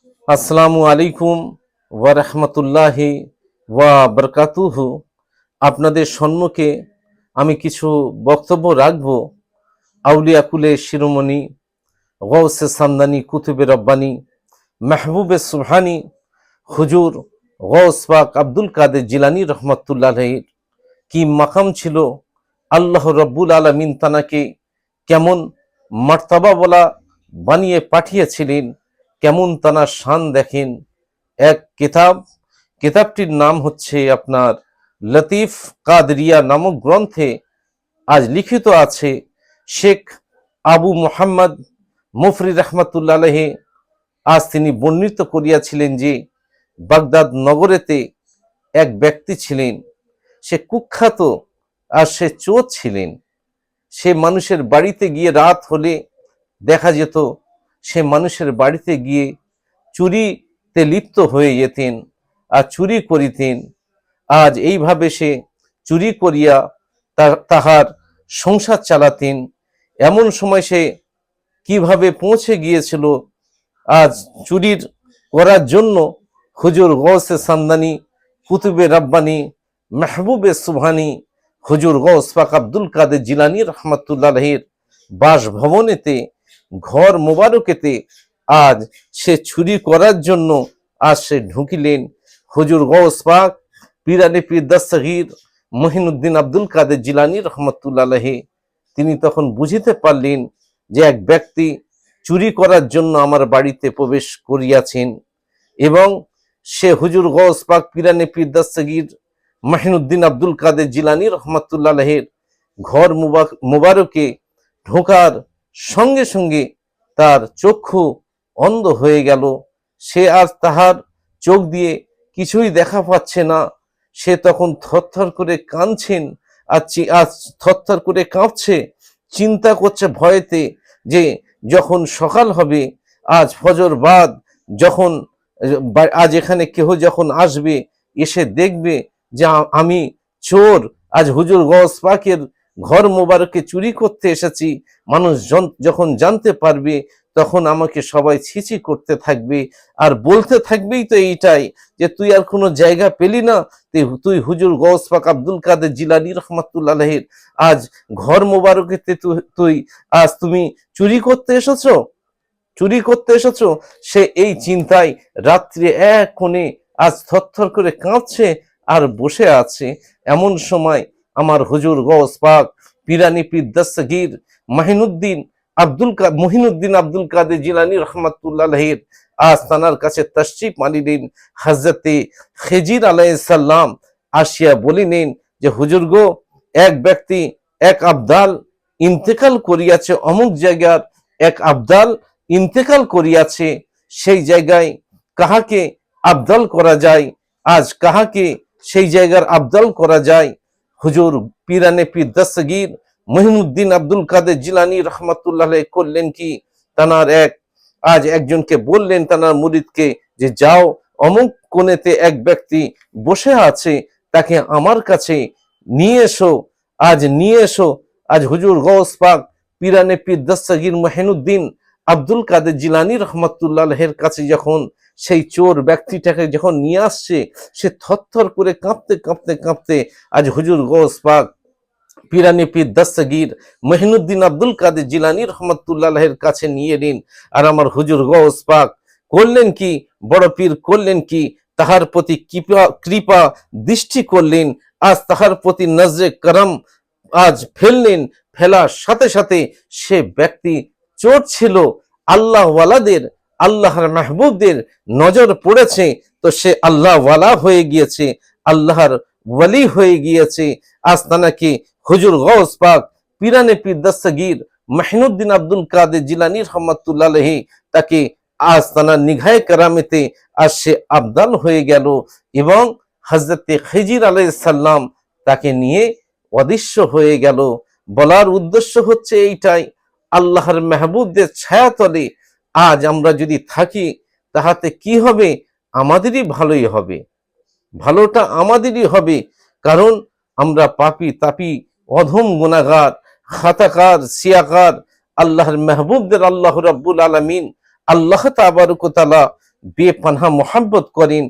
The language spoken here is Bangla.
আসসালামু আলাইকুম ওয়া রাহমাতুল্লাহি ওয়া বারাকাতুহু। আপনাদের সম্মুখে আমি কিছু বক্তব্য রাখব। আউলিয়া কুলে শিরোমণি গৌসে সামদানি কুতুবে রব্বানি মাহবুবে সুবহানি হুজুর গৌস পাক আব্দুল কাদের জিলানী রহমতুল্লাহির কি মাকাম ছিল, আল্লাহ রব্বুল আলামিন তানাকে কেমন মার্তাবা বলা বানিয়ে পাঠিয়েছিলেন, কেমন তানার শান দেখেন। এক কিতাবটির নাম হচ্ছে আপনার লতিফ কাদরিয়া নামক গ্রন্থে আজ লিখিত আছে। শেখ আবু মোহাম্মদ মুফরি রহমতুল্লাহ আলাইহি আজ তিনি বর্ণিত করিয়াছিলেন যে বাগদাদ নগরেতে এক ব্যক্তি ছিলেন, সে কুখ্যাত আর সে চোর ছিলেন। সে মানুষের বাড়িতে গিয়ে রাত হলে দেখা যেত সে মানুষের বাড়িতে গিয়ে চুরিতে লিপ্ত হয়ে যেতেন আর চুরি করিতেন। আজ এইভাবে সে চুরি করিয়া তাহার সংসার চালাতেন। এমন সময় সে কিভাবে পৌঁছে গিয়েছিল আজ চুরির করার জন্য হুজুর গৌসে সামদানি কুতুবে রব্বানি মাহবুবে সুবহানি হুজুর গৌস পাক আব্দুল কাদের জিলানী রহমতুল্লাহির বাসভবনেতে ঘর মোবারকেতে আজ সে চুরি করার জন্য আজ সে ঢুকিলেন। হুজুর গৌস পাক পীরানে পীর দস্তগীর মহিনুদ্দিন আব্দুল কাদের জিলানী রহমতুল্লাহি তিনি তখন বুঝিতে পারলেন যে এক ব্যক্তি চুরি করার জন্য আমার বাড়িতে প্রবেশ করিয়াছেন এবং সে হুজুর গৌস পাক পীরানে পীর দস্তগীর মহিনুদ্দিন আব্দুল কাদের জিলানী রহমতুল্লাহের ঘর মুবারকে ঢোকার সঙ্গে সঙ্গে তার চক্ষু অন্ধ হয়ে গেল। সে আজ তাহার চোখ দিয়ে কিছুই দেখা পাচ্ছে না। সে তখন থরথর করে কাঁদছেন আর থরথর করে কাঁপছে, চিন্তা করছে ভয়েতে যে যখন সকাল হবে আজ ফজর বাদ, যখন আজ এখানে কেহ যখন আসবে এসে দেখবে যে আমি চোর, আজ হুজুর গৌস পাকের ঘর মোবারকে চুরি করতে এসেছি, মানুষ যখন জানতে পারবে তখন আমাকে সবাই ছিছি করতে থাকবে আর বলতে থাকবেই তো এইটাই যে তুই আর কোনো জায়গা পেলি না, তুই হুজুর গৌস পাক আব্দুল কাদের জিলানী রহমতুল্লাহির আজ ঘর মোবারকেতে তুমি চুরি করতে এসেছো, চুরি করতে এসেছো। সে এই চিন্তায় রাত্রে এক কোণে আজ থরথর করে কাঁপছে আর বসে আছে। এমন সময় আমার হুজুর গৌস পাক পীরানি পীর দস্তগীর মহিনুদ্দিন আব্দুল কাদের জিলানী রহমতুল্লাহির আজ তানার কাছে তশরিফ আনিলেন। হযরতে খিজির আলাইহিস সালাম আসিয়া বলিলেন যে হুজুর গো, এক ব্যক্তি এক আবদাল ইন্তেকাল করিয়াছে, অমুক জায়গার এক আবদাল ইন্তেকাল করিয়াছে, সেই জায়গায় কাহাকে আবদাল করা যায়, আজ কাহাকে সেই জায়গার আবদাল করা যায়। হুজুর পীরানে পীর দস্তগীর মহিনুদ্দিন আব্দুল কাদের জিলানী রহমতুল্লাহ করলেন কি, তানার আজ একজনকে বললেন তানার মুরিদকে যে যাও অমুক কোণেতে এক ব্যক্তি বসে আছে, তাকে আমার কাছে নিয়ে এসো, আজ নিয়ে এসো। আজ হুজুর গৌস পাক পীরানে পীর দস্তগীর মহিনুদ্দিন আব্দুল কাদের জিলানী রহমতুল্লাহের কাছে যখন সেই চোর ব্যক্তিটাকে যখন নিয়ে আসছে, সে থরথর করে কাঁপতে কাঁপতে কাঁপতে আজ হুজুর গৌস পাক পীরানে পীর দস্তগীর মহিনুদ্দিন আব্দুল কাদের জিলানী রহমতুল্লাহের কাছে নিয়ে নিন। আর আমার হুজুর গৌস পাক করলেন কি, বড় পীর করলেন কি, তাহার প্রতি কৃপা দৃষ্টি করলেন, আজ তাহার প্রতি নজরে করম আজ ফেললেন। ফেলার সাথে সাথে সে ব্যক্তি চোর ছিল, আল্লাহ ওয়ালাদের আল্লাহর মাহবুবদের নজর পড়েছে, তো সে আল্লাহ ওয়ালা হয়ে গিয়েছে, আল্লাহর ওয়ালি হয়ে গিয়েছে। আজ তানাকে হুজুর গৌস পাক পীরানে পীর দস্তগীর মহিনুদ্দিন আব্দুল কাদের জিলানী রহমতুল্লাহি তাকে আজ তানার নিগাহে কেরামেতে আজ সে আবদাল হয়ে গেল এবং হযরতে খিজির আলাইহিস সালাম তাকে নিয়ে অদৃশ্য হয়ে গেল। বলার উদ্দেশ্য হচ্ছে এইটাই, আল্লাহর মাহবুবদের ছায়াতলে আজ আমরা যদি থাকি তাহাতে কি হবে, আমাদেরই ভালোই হবে, ভালোটা আমাদেরই হবে। কারণ আমরা পাপী তাপী অধম গুনাহগার খাতাকার সিয়াকার, আল্লাহর মাহবুবদের আল্লাহ রাব্বুল আলামিন আল্লাহ তাবারক ওয়া তাআলা বেপানাহ মোহাব্বত করেন।